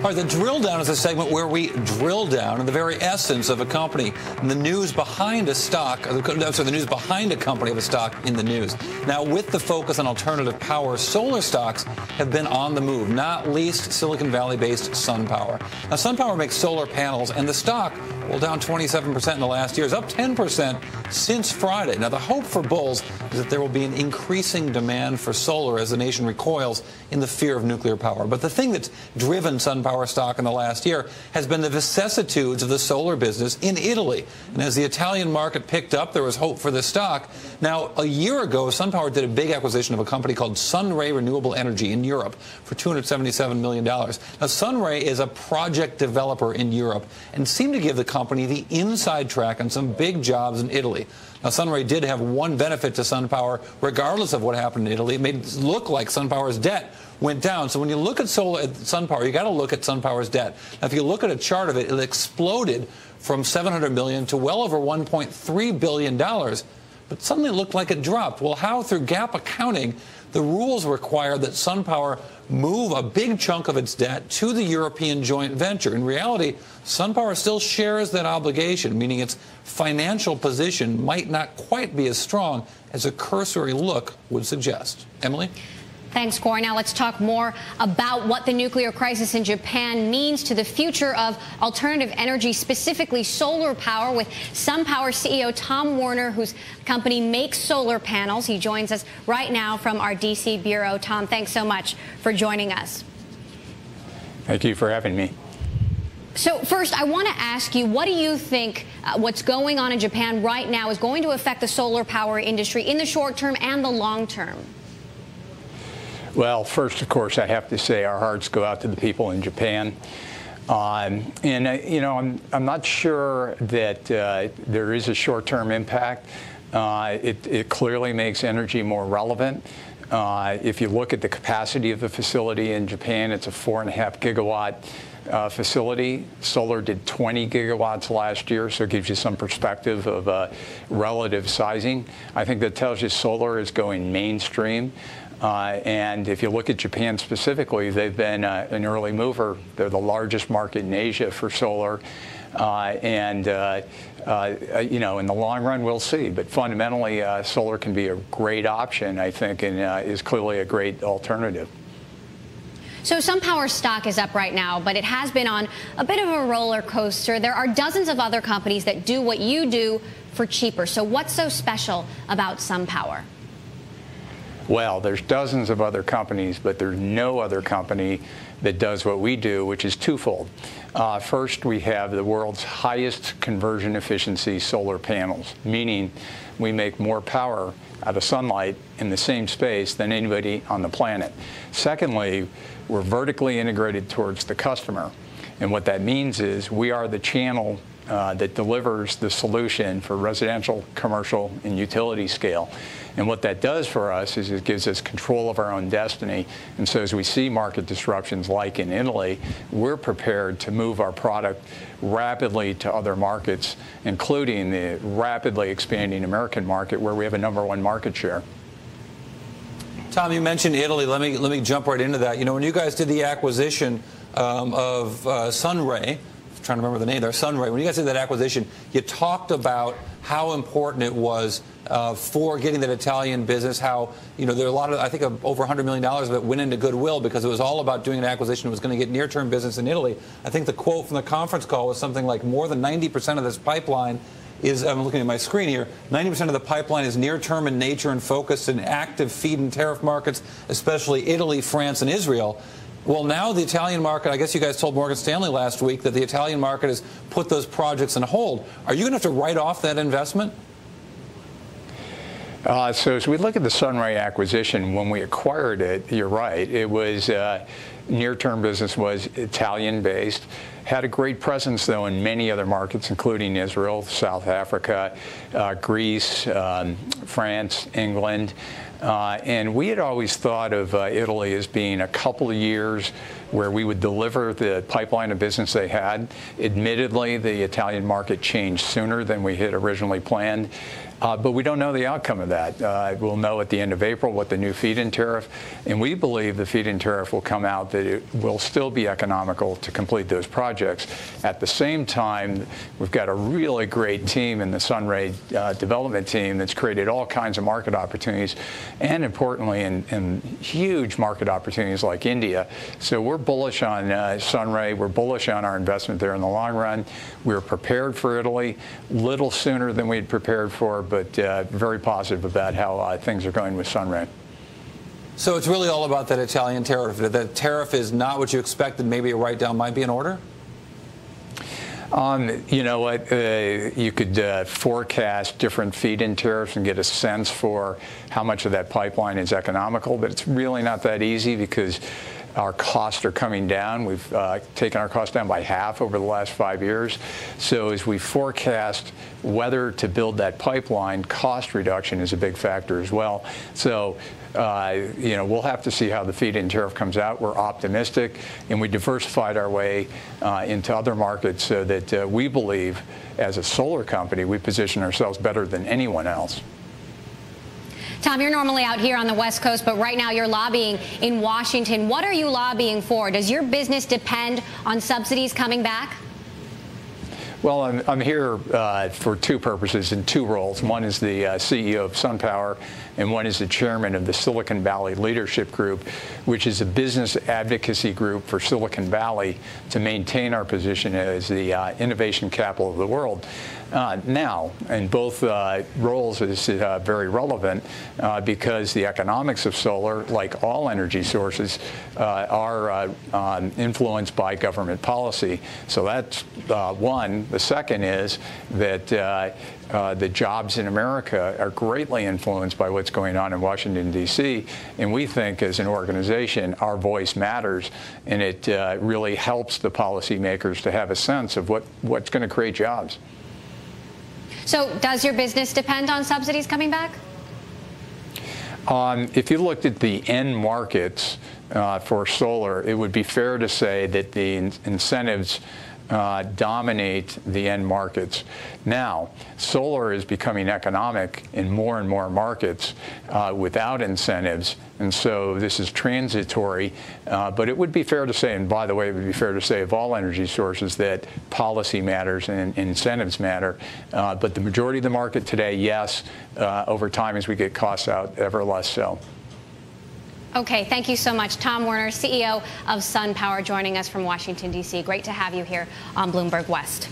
All right, the drill down is a segment where we drill down in the very essence of a company and the news behind a stock, the news behind a company of a stock in the news. Now, with the focus on alternative power, solar stocks have been on the move, not least Silicon Valley-based SunPower. Now, SunPower makes solar panels, and the stock, well, down 27% in the last year, is up 10% since Friday. Now, the hope for bulls is that there will be an increasing demand for solar as the nation recoils in the fear of nuclear power. But the thing that's driven SunPower stock in the last year has been the vicissitudes of the solar business in Italy. And as the Italian market picked up, there was hope for this stock. Now, a year ago, SunPower did a big acquisition of a company called SunRay Renewable Energy in Europe for $277 million. Now, SunRay is a project developer in Europe and seemed to give the company the inside track on some big jobs in Italy. Now, SunRay did have one benefit to SunPower, regardless of what happened in Italy. It made it look like SunPower's debt went down. So when you look at SunPower, you got to look at SunPower's debt. Now, if you look at a chart of it, it exploded from $700 million to well over $1.3 billion, but suddenly it looked like it dropped. Well, how? Through GAAP accounting, the rules require that SunPower move a big chunk of its debt to the European joint venture. In reality, SunPower still shares that obligation, meaning its financial position might not quite be as strong as a cursory look would suggest. Emily? Thanks, Cory. Now let's talk more about what the nuclear crisis in Japan means to the future of alternative energy, specifically solar power, with SunPower CEO Tom Werner, whose company makes solar panels. He joins us right now from our D.C. bureau. Tom, thanks so much for joining us. Thank you for having me. So first, I want to ask you, what do you think what's going on in Japan right now is going to affect the solar power industry in the short term and the long term? Well, first, of course, I have to say our hearts go out to the people in Japan. You know, I'm not sure that there is a short-term impact. It clearly makes energy more relevant. If you look at the capacity of the facility in Japan, it's a 4.5 gigawatt facility. Solar did 20 gigawatts last year, so it gives you some perspective of relative sizing. I think that tells you solar is going mainstream. And if you look at Japan specifically, they've been an early mover. They're the largest market in Asia for solar. You know, in the long run, we'll see. But fundamentally, solar can be a great option, I think, and is clearly a great alternative. So SunPower stock is up right now, but it has been on a bit of a roller coaster. There are dozens of other companies that do what you do for cheaper. So what's so special about SunPower? Well, there's dozens of other companies, but there's no other company that does what we do, which is twofold. First, we have the world's highest conversion efficiency solar panels, meaning we make more power out of sunlight in the same space than anybody on the planet. Secondly, we're vertically integrated towards the customer. And what that means is we are the channel that delivers the solution for residential, commercial, and utility scale. And what that does for us is it gives us control of our own destiny. And so as we see market disruptions like in Italy, we're prepared to move our product rapidly to other markets, including the rapidly expanding American market, where we have a #1 market share. Tom, you mentioned Italy. Let me jump right into that. You know, when you guys did the acquisition of SunRay, trying to remember the name there, SunRay. When you guys did that acquisition, you talked about how important it was for getting that Italian business, how, you know, there are a lot of, I think, over $100 million of it went into goodwill because it was all about doing an acquisition that was going to get near-term business in Italy. I think the quote from the conference call was something like more than 90% of this pipeline is, I'm looking at my screen here, 90% of the pipeline is near-term in nature and focused in active feed and tariff markets, especially Italy, France, and Israel. Well, now the Italian market, I guess you guys told Morgan Stanley last week that the Italian market has put those projects on hold. Are you going to have to write off that investment? So as we look at the SunRay acquisition, when we acquired it, you're right, it was near-term business was Italian-based. Had a great presence, though, in many other markets, including Israel, South Africa, Greece, France, England. And we had always thought of Italy as being a couple of years where we would deliver the pipeline of business they had. Admittedly, the Italian market changed sooner than we had originally planned. But we don't know the outcome of that. We'll know at the end of April what the new feed-in tariff, and we believe the feed-in tariff will come out that it will still be economical to complete those projects. At the same time, we've got a really great team in the SunRay development team that's created all kinds of market opportunities, and importantly, in huge market opportunities like India. So we're bullish on SunRay. We're bullish on our investment there in the long run. We're prepared for Italy, little sooner than we'd prepared for, but very positive about how things are going with SunRay. So it's really all about that Italian tariff. If the tariff is not what you expected, maybe a write-down might be in order? You know what? You could forecast different feed-in tariffs and get a sense for how much of that pipeline is economical, but it's really not that easy because our costs are coming down. We've taken our costs down by half over the last 5 years. So as we forecast whether to build that pipeline, cost reduction is a big factor as well. So you know, we'll have to see how the feed-in tariff comes out. We're optimistic, and we diversified our way into other markets so that we believe, as a solar company, we position ourselves better than anyone else. Tom, you're normally out here on the West Coast, but right now you're lobbying in Washington. What are you lobbying for? Does your business depend on subsidies coming back? Well, I'm here for two purposes in two roles. One is the CEO of SunPower, and one is the chairman of the Silicon Valley Leadership Group, which is a business advocacy group for Silicon Valley to maintain our position as the innovation capital of the world. Now, in both roles is very relevant because the economics of solar, like all energy sources, are influenced by government policy. So that's one. The second is that the jobs in America are greatly influenced by what's going on in Washington, D.C., and we think as an organization our voice matters, and it really helps the policymakers to have a sense of what's going to create jobs. So does your business depend on subsidies coming back? If you looked at the end markets for solar, it would be fair to say that the incentives dominate the end markets. Now, solar is becoming economic in more and more markets without incentives, and so this is transitory. But it would be fair to say, and by the way, it would be fair to say of all energy sources, that policy matters and incentives matter. But the majority of the market today, yes. Over time, as we get costs out, ever less so. Okay, thank you so much. Tom Werner, CEO of SunPower, joining us from Washington, D.C. Great to have you here on Bloomberg West.